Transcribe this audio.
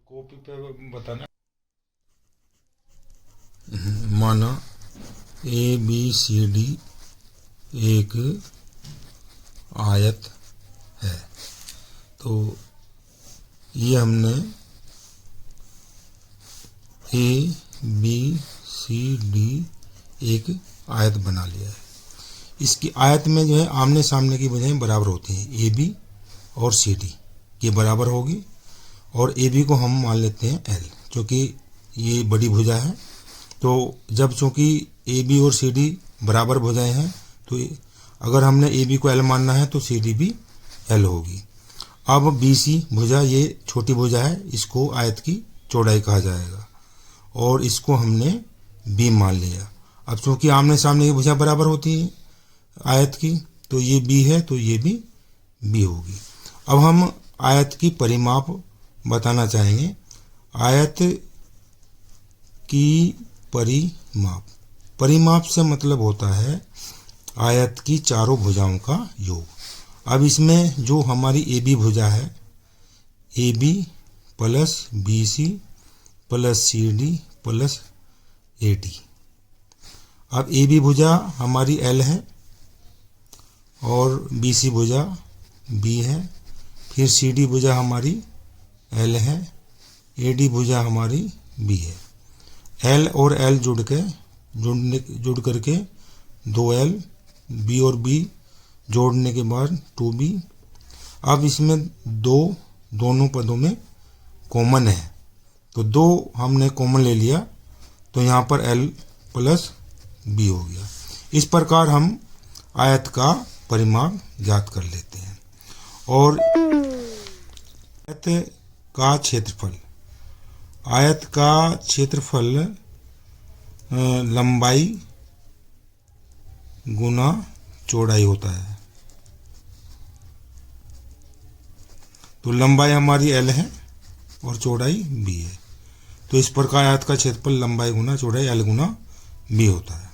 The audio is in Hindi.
कॉपी पे बताना। माना ए बी सी डी एक आयत है, तो ये हमने ए बी सी डी एक आयत बना लिया है। इसकी आयत में जो है आमने सामने की भुजाएं बराबर होती हैं। ए बी और सी डी ये बराबर होगी, और ए बी को हम मान लेते हैं एल, क्योंकि ये बड़ी भुजा है। तो जब चूंकि ए बी और सी डी बराबर भुजाएं हैं, तो अगर हमने ए बी को एल मानना है तो सी डी भी एल होगी। अब बी सी भुजा ये छोटी भुजा है, इसको आयत की चौड़ाई कहा जाएगा, और इसको हमने बी मान लिया। अब चूंकि आमने सामने की भुजा बराबर होती है आयत की, तो ये बी है तो ये भी बी होगी। अब हम आयत की परिमाप बताना चाहेंगे। आयत की परिमाप से मतलब होता है आयत की चारों भुजाओं का योग। अब इसमें जो हमारी ए बी भुजा है, A B plus B C plus C D plus A D. अब ए बी भुजा हमारी एल है, और बी सी भुजा बी है, फिर सी डी भुजा हमारी एल है, ए डी भुजा हमारी बी है। एल और एल जुड़ करके 2L, बी और बी जोड़ने के बाद 2B। अब इसमें दोनों पदों में कॉमन है, तो 2 हमने कॉमन ले लिया, तो यहाँ पर L प्लस B हो गया। इस प्रकार हम आयत का परिमाप ज्ञात कर लेते हैं। और आयत का क्षेत्रफल लंबाई गुना चौड़ाई होता है। तो लंबाई हमारी L है और चौड़ाई B है, तो इस प्रकार आयत का क्षेत्रफल लंबाई गुना चौड़ाई L गुना B होता है।